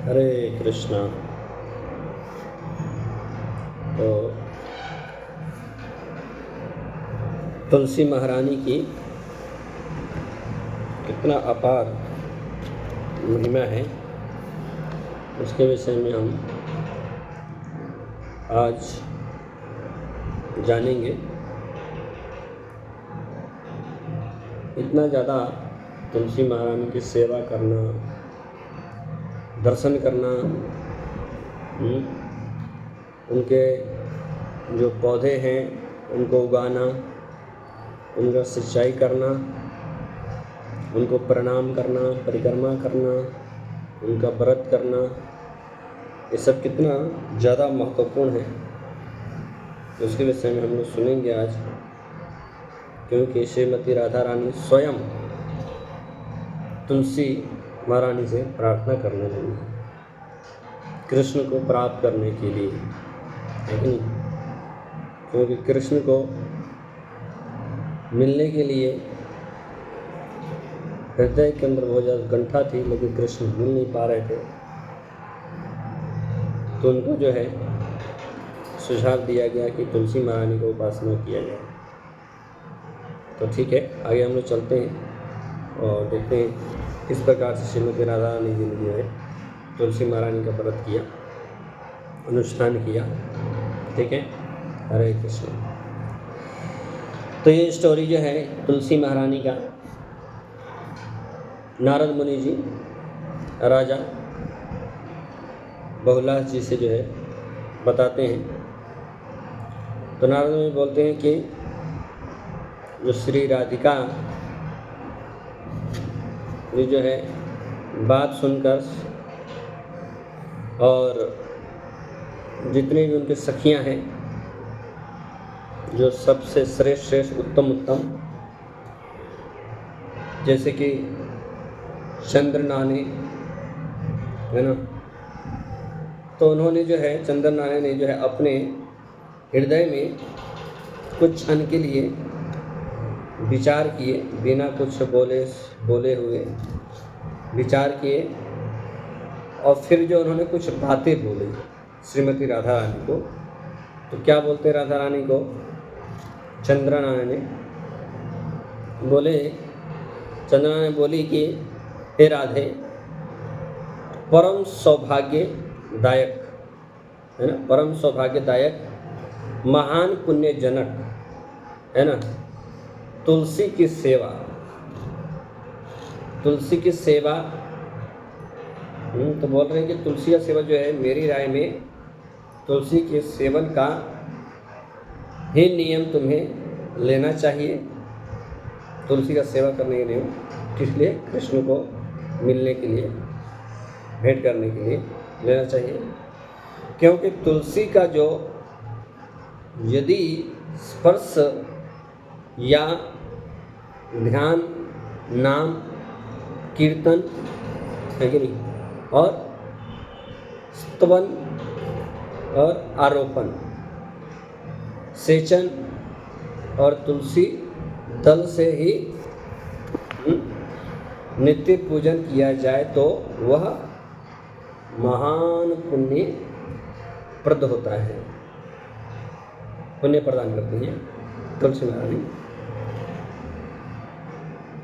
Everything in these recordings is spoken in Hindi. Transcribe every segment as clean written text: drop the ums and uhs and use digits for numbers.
हरे कृष्णा। तो तुलसी महारानी की कितना अपार महिमा है, उसके विषय में हम आज जानेंगे। इतना ज़्यादा तुलसी महारानी की सेवा करना, दर्शन करना, उनके जो पौधे हैं उनको उगाना, उनका सिंचाई करना, उनको प्रणाम करना, परिक्रमा करना, उनका व्रत करना, ये सब कितना ज़्यादा महत्वपूर्ण है, उसके विषय में हम लोग सुनेंगे आज। क्योंकि श्रीमती राधा रानी स्वयं तुलसी महारानी से प्रार्थना करने लगी कृष्ण को प्राप्त करने के लिए, है कि नहीं? क्योंकि कृष्ण को मिलने के लिए हृदय के अंदर बहुत ज़्यादा कंठा थी, लेकिन कृष्ण मिल नहीं पा रहे थे। तो उनको जो है सुझाव दिया गया कि तुलसी महारानी को उपासना किया जाए। तो ठीक है, आगे हम लोग चलते हैं और देखते हैं किस प्रकार से श्रीमती राधा रानी जी ने जो है तुलसी महारानी का व्रत किया, अनुष्ठान किया। ठीक है, हरे कृष्ण। तो ये स्टोरी जो है तुलसी महारानी का, नारद मुनि जी राजा बहुलास जी से जो है बताते हैं। तो नारद मुनि बोलते हैं कि जो श्री राधिका ये जो है बात सुनकर और जितनी भी उनके सखियां हैं, जो सबसे श्रेष्ठ उत्तम जैसे कि चंद्रनाने, है ना, तो उन्होंने जो है चंद्रनाने ने जो है अपने हृदय में कुछ क्षण के लिए विचार किए, बिना कुछ बोले हुए विचार किए, और फिर जो उन्होंने कुछ बातें बोली श्रीमती राधा रानी को। तो क्या बोलते राधा रानी को? चंद्रनाने ने बोली कि हे राधे, परम सौभाग्यदायक, है ना, परम सौभाग्यदायक महान पुण्यजनक, है ना, तुलसी की सेवा तो बोल रहे हैं कि तुलसी का सेवा जो है, मेरी राय में तुलसी के सेवन का ही नियम तुम्हें लेना चाहिए। तुलसी का सेवा करने के नियम किस लिए? कृष्ण को मिलने के लिए, भेंट करने के लिए लेना चाहिए। क्योंकि तुलसी का जो यदि स्पर्श या ध्यान, नाम, कीर्तन, है कि नहीं, और स्तवन और आरोपण, सेचन और तुलसी दल से ही नित्य पूजन किया जाए तो वह महान पुण्य प्रद होता है, पुण्य प्रदान करती है तुलसी महारानी।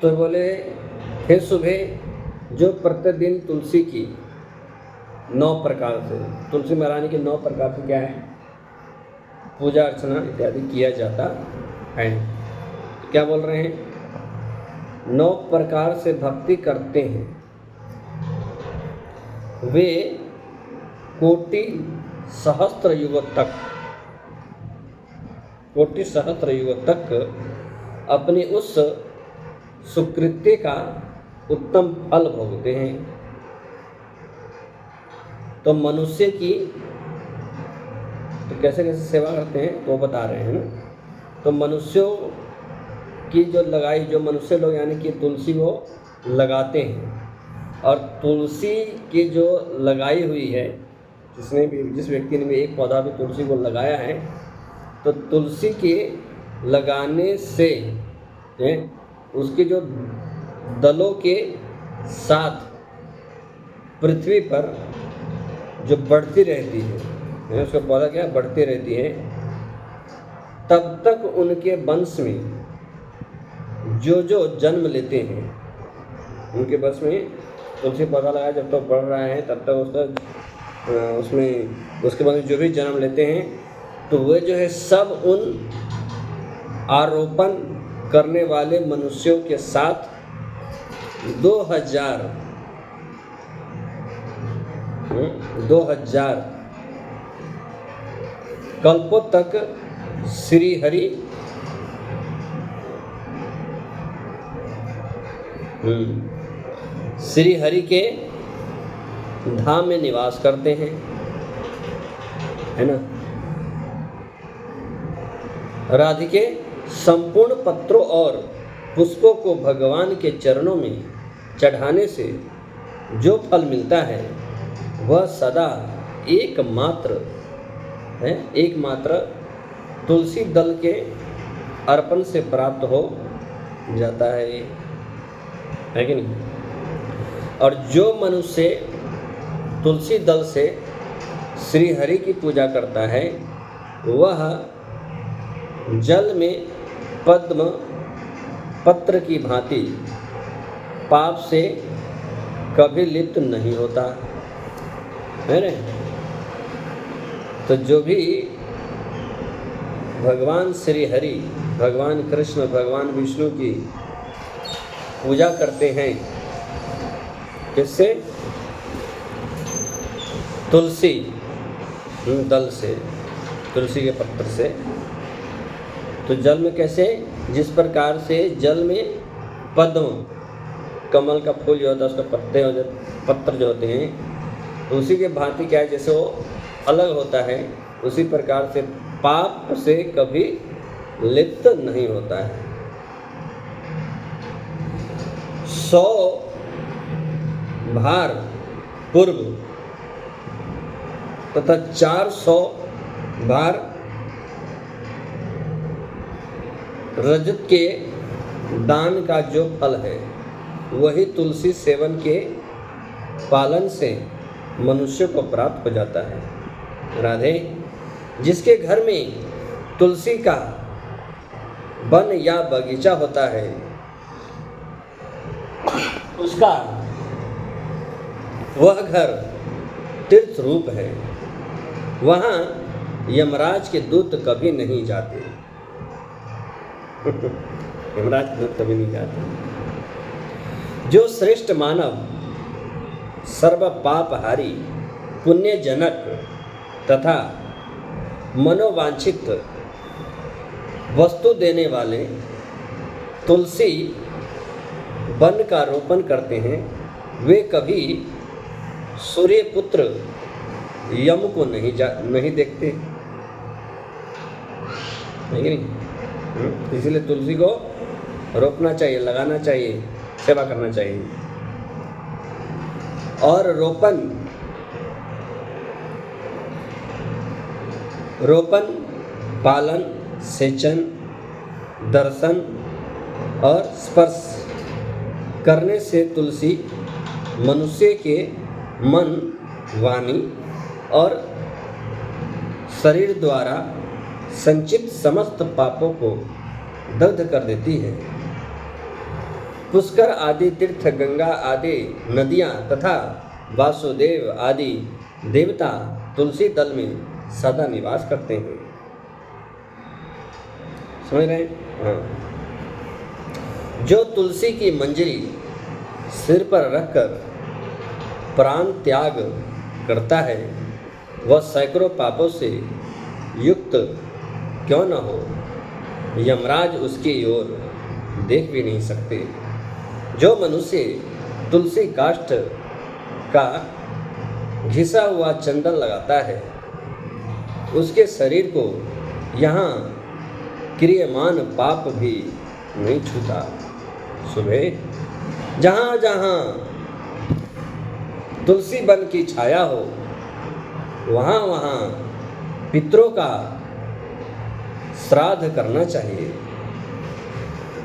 तो बोले, हे सुबह, जो प्रतिदिन तुलसी की 9 प्रकार से, तुलसी महारानी के 9 प्रकार से क्या है, पूजा अर्चना इत्यादि किया जाता है। तो क्या बोल रहे हैं? 9 प्रकार से भक्ति करते हैं वे कोटि सहस्त्र युग तक अपने उस सुकृत्य का उत्तम फल भोगते हैं। तो मनुष्य की तो कैसे सेवा करते हैं तो बता रहे हैं ना। तो मनुष्यों की जो मनुष्य लोग यानी कि तुलसी वो लगाते हैं, और तुलसी की जो लगाई हुई है, जिस व्यक्ति ने भी एक पौधा भी तुलसी को लगाया है, तो तुलसी के लगाने से उसके जो दलों के साथ पृथ्वी पर जो बढ़ती रहती है, उसका पौधा क्या बढ़ती रहती है, तब तक उनके वंश में जो जो जन्म लेते हैं, उनके वंश में तुलसी पौधा लगाया जब तक बढ़ रहा है तब तक उसका उसमें उसके बाद जो भी जन्म लेते हैं तो वे जो है सब उन आरोपण करने वाले मनुष्यों के साथ 2000 कल्पों तक श्री हरि के धाम में निवास करते हैं, है ना। राधिके संपूर्ण पत्रों और पुष्पों को भगवान के चरणों में चढ़ाने से जो फल मिलता है वह सदा एकमात्र तुलसी दल के अर्पण से प्राप्त हो जाता है कि नहीं। और जो मनुष्य तुलसी दल से श्री हरि की पूजा करता है वह जल में पद्म पत्र की भांति पाप से कभी लिप्त नहीं होता है ना। तो जो भी भगवान श्री हरि, भगवान कृष्ण, भगवान विष्णु की पूजा करते हैं किससे? तुलसी दल से, तुलसी के पत्र से। तो जल में कैसे? जिस प्रकार से जल में पद्म, कमल का फूल जो होता है उसका पत्ते हो जाते, पत्र जो होते हैं, तो उसी के भांति क्या है, जैसे वो अलग होता है उसी प्रकार से पाप से कभी लिप्त नहीं होता है। 100 भार पूर्व तथा 400 भार रजत के दान का जो फल है वही तुलसी सेवन के पालन से मनुष्य को प्राप्त हो जाता है। राधे, जिसके घर में तुलसी का वन या बगीचा होता है उसका वह घर तीर्थ रूप है, वहाँ यमराज के दूत कभी नहीं जाते। यमराज के दूत कभी नहीं जाते। जो श्रेष्ठ मानव सर्व पापहारी, पुण्यजनक तथा मनोवांछित वस्तु देने वाले तुलसी वन का रोपण करते हैं, वे कभी सूर्य पुत्र यम को नहीं देखते, नहीं। इसलिए तुलसी को रोपना चाहिए, लगाना चाहिए, सेवा करना चाहिए। और रोपण, पालन, सेचन, दर्शन और स्पर्श करने से तुलसी मनुष्य के मन, वाणी और शरीर द्वारा संचित समस्त पापों को दग्ध कर देती है। पुष्कर आदि तीर्थ, गंगा आदि नदियाँ तथा वासुदेव आदि देवता तुलसी दल में सदा निवास करते हैं। समझ रहे हैं? हाँ। जो तुलसी की मंजरी सिर पर रखकर प्राण त्याग करता है वह सैकड़ों पापों से युक्त क्यों न हो, यमराज उसकी ओर देख भी नहीं सकते। जो मनुष्य तुलसी काष्ठ का घिसा हुआ चंदन लगाता है उसके शरीर को यहाँ क्रियमान पाप भी नहीं छूता। सुबह जहाँ जहाँ तुलसी वन की छाया हो वहाँ वहाँ पितरों का श्राद्ध करना चाहिए।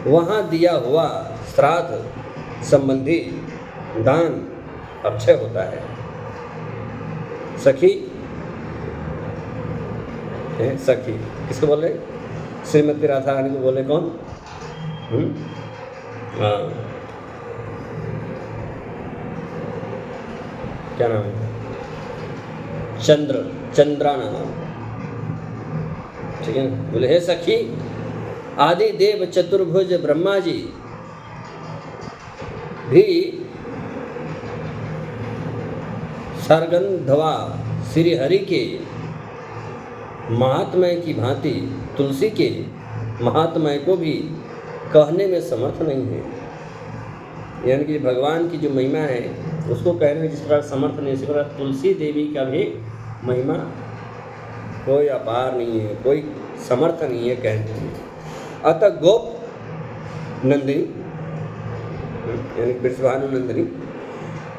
वहाँ दिया हुआ श्राद्ध संबंधी दान अक्षय होता है। सखी है, सखी किसको बोल रहे? श्रीमती राधा रानी को बोले कौन? हाँ, क्या नाम है? चंद्रा नाम, ठीक है ना? बोले हे सखी, आदि देव चतुर्भुज ब्रह्मा जी भी सरगंधवा श्री हरि के महात्म्य की भांति तुलसी के महात्म्य को भी कहने में समर्थ नहीं है। यानी कि भगवान की जो महिमा है उसको कहने में जिस प्रकार समर्थ नहीं, इसी प्रकार तुलसी देवी का भी महिमा कोई अपार नहीं है, कोई समर्थ नहीं है कहने में। अतः गोप नंदिनी यानी वृषभानु नंदिनी,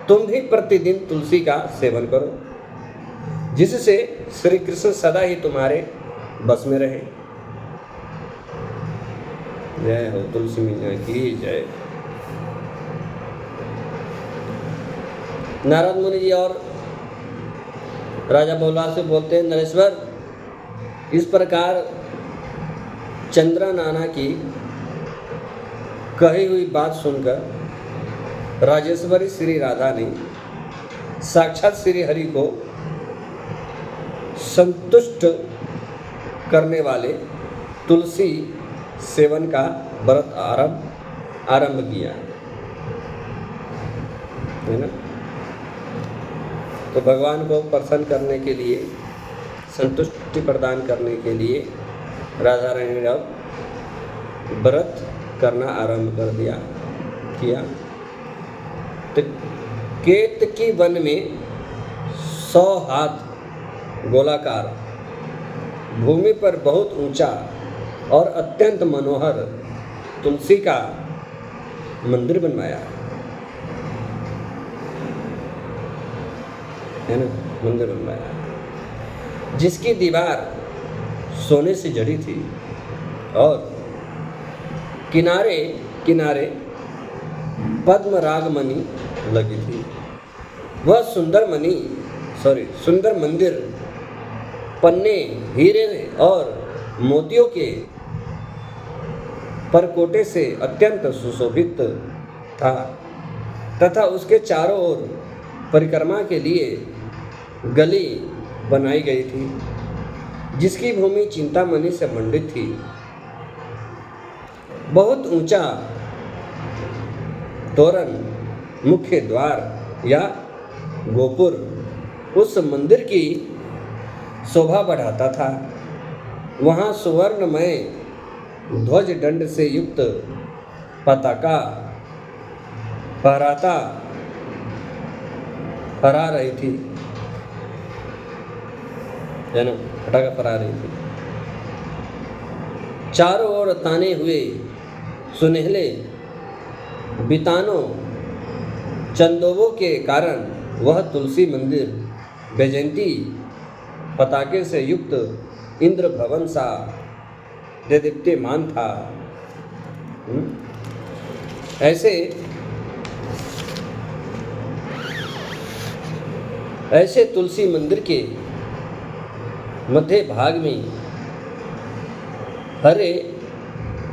तुम भी प्रतिदिन तुलसी का सेवन करो, जिससे श्री कृष्ण सदा ही तुम्हारे बस में रहे। जय हो तुलसी मैया की जय। नारद मुनि जी और राजा बहुलाल से बोलते हैं, नरेश्वर, इस प्रकार चंद्रा नाना की कही हुई बात सुनकर राजेश्वरी श्री राधा ने साक्षात श्री हरि को संतुष्ट करने वाले तुलसी सेवन का व्रत आरंभ किया है ना। तो भगवान को प्रसन्न करने के लिए, संतुष्टि प्रदान करने के लिए राधा रानी ने अब व्रत करना आरंभ कर किया। तो केतकी वन में 100 हाथ गोलाकार भूमि पर बहुत ऊंचा और अत्यंत मनोहर तुलसी का मंदिर बनवाया है ना, मंदिर बनवाया, जिसकी दीवार सोने से जड़ी थी और किनारे किनारे पद्म राग मणि लगी थी। वह सुंदर मंदिर पन्ने, हीरे और मोतियों के परकोटे से अत्यंत सुशोभित था तथा उसके चारों ओर परिक्रमा के लिए गली बनाई गई थी, जिसकी भूमि चिंतामणि से मंडित थी। बहुत ऊंचा तोरण, मुख्य द्वार या गोपुर उस मंदिर की शोभा बढ़ाता था। वहाँ सुवर्णमय ध्वज दंड से युक्त पताका फहरा रही थी, पटाखा फहरा रही थी। चारों ओर ताने हुए सुनहले बितानों चंदोवों के कारण वह तुलसी मंदिर बैजंती पताके से युक्त इंद्र भवन सा देदीप्यमान था। ऐसे तुलसी मंदिर के मध्य भाग में हरे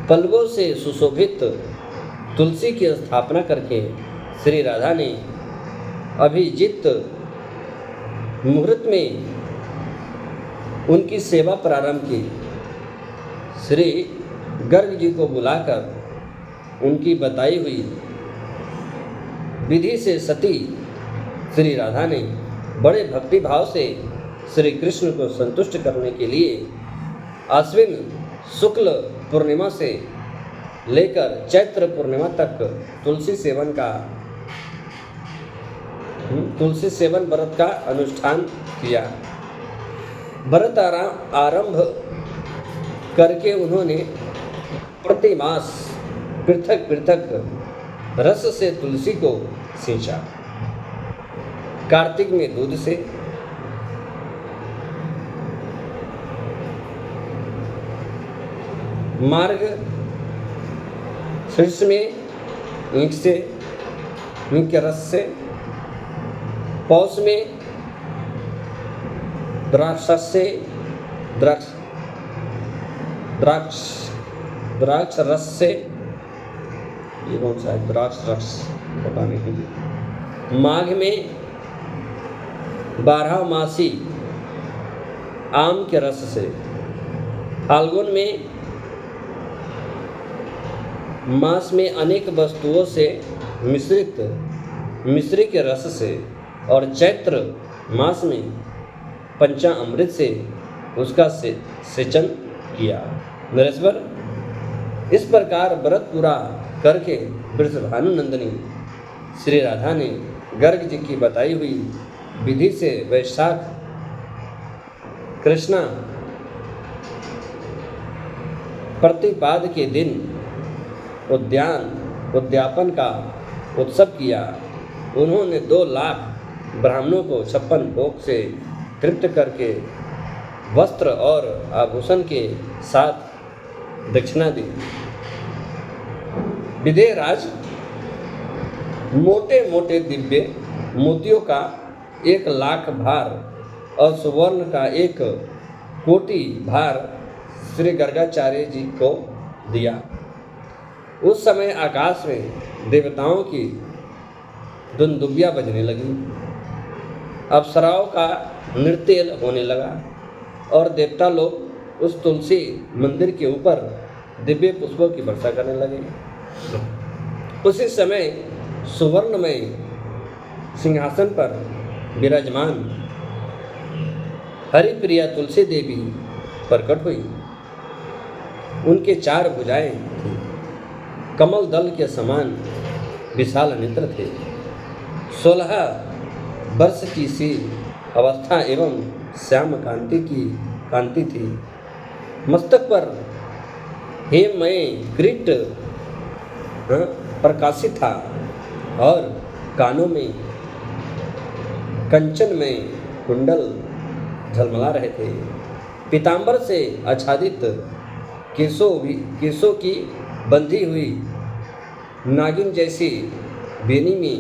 पल्लवों से सुशोभित तुलसी की स्थापना करके श्री राधा ने अभिजीत मुहूर्त में उनकी सेवा प्रारंभ की। श्री गर्ग जी को बुलाकर उनकी बताई हुई विधि से सती श्री राधा ने बड़े भक्ति भाव से श्री कृष्ण को संतुष्ट करने के लिए आश्विन शुक्ल पूर्णिमा से लेकर चैत्र पूर्णिमा तक तुलसी सेवन व्रत का अनुष्ठान किया। व्रत आरंभ करके उन्होंने प्रतिमास पृथक पृथक रस से तुलसी को सींचा। कार्तिक में दूध से, मार्ग शीर्ष में ईंख के रस से, पौष में द्राक्षस्य द्राक्ष द्राक्ष द्राक्ष रस से, ये कौन सा है, द्राक्ष रस बताने के लिए। माघ में 12 मासी आम के रस से, फाल्गुन में मास में अनेक वस्तुओं से मिश्रित मिश्री के रस से, और चैत्र मास में पंचामृत से उसका सेचन किया। नरेश्वर, इस प्रकार व्रत पूरा करके वृषभानुनंदिनी श्री राधा ने गर्ग जी की बताई हुई विधि से वैशाख कृष्णा प्रतिपाद के दिन उद्यापन का उत्सव किया। उन्होंने 2 लाख ब्राह्मणों को 56 भोग से तृप्त करके वस्त्र और आभूषण के साथ दक्षिणा दी। विदेहराज मोटे मोटे दिव्य मोतियों का 1 लाख भार और सुवर्ण का 1 कोटि भार श्री गर्गाचार्य जी को दिया। उस समय आकाश में देवताओं की दुंदुबियाँ बजने लगी, अप्सराओं का नृत्य होने लगा और देवता लोग उस तुलसी मंदिर के ऊपर दिव्य पुष्पों की वर्षा करने लगे। उसी समय सुवर्णमय सिंहासन पर विराजमान हरिप्रिया तुलसी देवी प्रकट हुई। उनके 4 भुजाएं थी, कमल दल के समान विशाल नेत्र थे। 16 वर्ष की सी अवस्था एवं श्याम कांति थी। मस्तक पर हेममय किरीट प्रकाशित था और कानों में कंचन में कुंडल झलमला रहे थे। पीतांबर से आच्छादित केशों की बंधी हुई नागिन जैसी बेनी में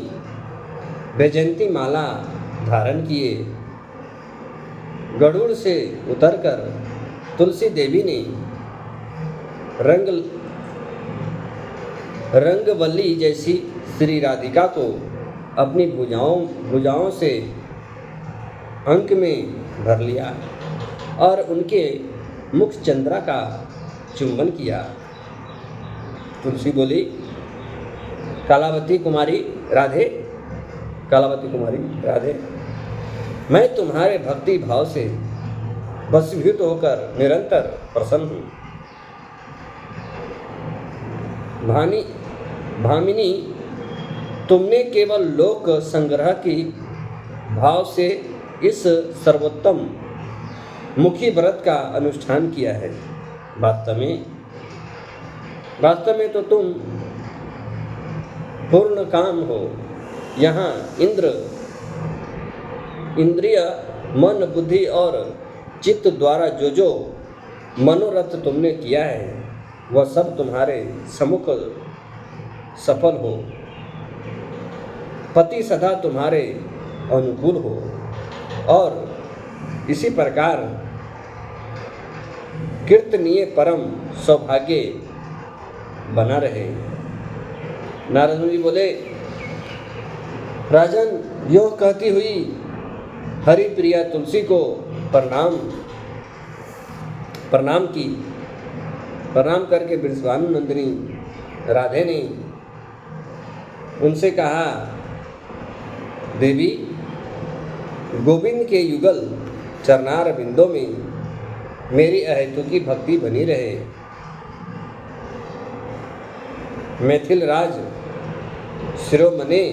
वैजयंती माला धारण किए गरुड़ से उतरकर तुलसी देवी ने रंगवल्ली जैसी श्री राधिका को अपनी भुजाओं से अंक में भर लिया और उनके मुख चंद्रा का चुंबन किया। तुलसी बोली, कालावती कुमारी राधे, मैं तुम्हारे भक्ति भाव से वशीभूत होकर निरंतर प्रसन्न हूँ। भामिनी, तुमने केवल लोक संग्रह की भाव से इस सर्वोत्तम मुखी व्रत का अनुष्ठान किया है। वास्तव में तो तुम पूर्ण काम हो। यहाँ इंद्रिय, मन, बुद्धि और चित्त द्वारा जो मनोरथ तुमने किया है वह सब तुम्हारे सम्मुख सफल हो। पति सदा तुम्हारे अनुकूल हो और इसी प्रकार कीर्तनीय परम सौभाग्य बना रहे। नारद मुनि बोले, राजन, यो कहती हुई हरिप्रिया तुलसी को प्रणाम करके वृषभानुनंदिनी राधे ने उनसे कहा, देवी, गोविंद के युगल चरनार बिंदों में मेरी अहेतुकी भक्ति बनी रहे। मैथिल राज शिरोमणि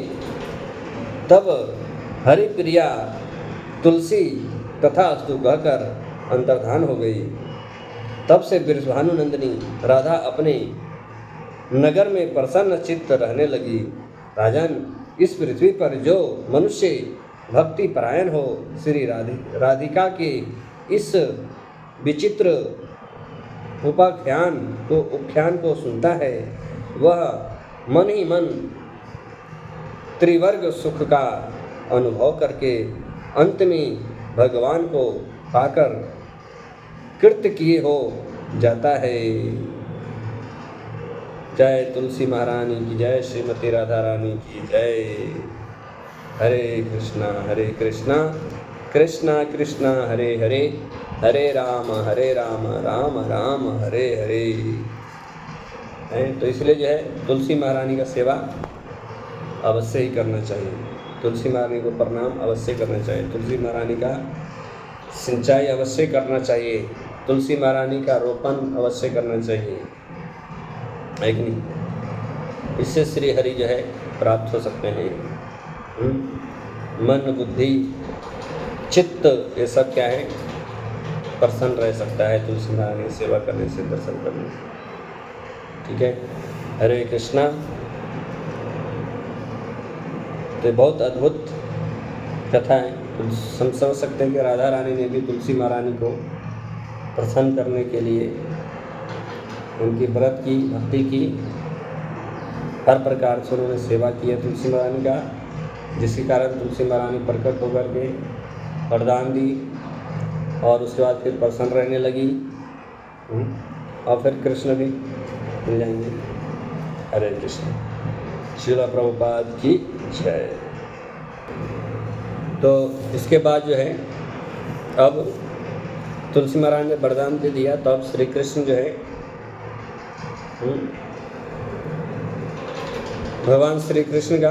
तब हरिप्रिया तुलसी तथा अस्तु कहकर अंतर्धान हो गई। तब से वृषभानुनंदिनी राधा अपने नगर में प्रसन्न चित्त रहने लगी। राजन, इस पृथ्वी पर जो मनुष्य भक्ति परायण हो, श्री राधिका के इस विचित्र उपाख्यान को सुनता है, वह मन ही मन त्रिवर्ग सुख का अनुभव करके अंत में भगवान को पाकर कृत्य किए हो जाता है। जय तुलसी महारानी की जय, श्रीमती राधा रानी की जय। हरे कृष्णा कृष्णा कृष्णा हरे हरे, हरे राम राम राम हरे हरे। तो इसलिए जो है तुलसी महारानी का सेवा अवश्य ही करना चाहिए, तुलसी महारानी को प्रणाम अवश्य करना चाहिए, तुलसी महारानी का सिंचाई अवश्य करना चाहिए, तुलसी महारानी का रोपण अवश्य करना चाहिए, है कि नहीं? इससे श्री हरि जो है प्राप्त हो सकते हैं। मन बुद्धि चित्त ये सब क्या है, प्रसन्न रह सकता है तुलसी महारानी की सेवा करने से, दर्शन करने से। ठीक है, हरे कृष्णा। तो बहुत अद्भुत कथा है। तो हम समझ सकते हैं कि राधा रानी ने भी तुलसी महारानी को प्रसन्न करने के लिए उनकी व्रत की, भक्ति की, हर प्रकार से उन्होंने सेवा की है तुलसी महारानी का, जिसके कारण तुलसी महारानी प्रकट होकर के वरदान दी और उसके बाद फिर प्रसन्न रहने लगी और फिर कृष्ण भी मिल जाएंगे। हरे कृष्ण। श्रील प्रभुपाद की जय। तो इसके बाद जो है अब तुलसी महाराज ने वरदान दे दिया, तो अब श्री कृष्ण जो है भगवान श्री कृष्ण का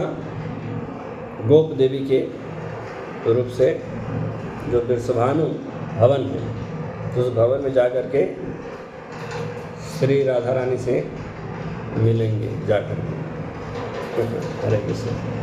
गोप देवी के रूप से जो वृषभानु भवन है, उस भवन में जाकर के श्री राधा रानी से मिलेंगे जाकर के। हरे कृष्ण।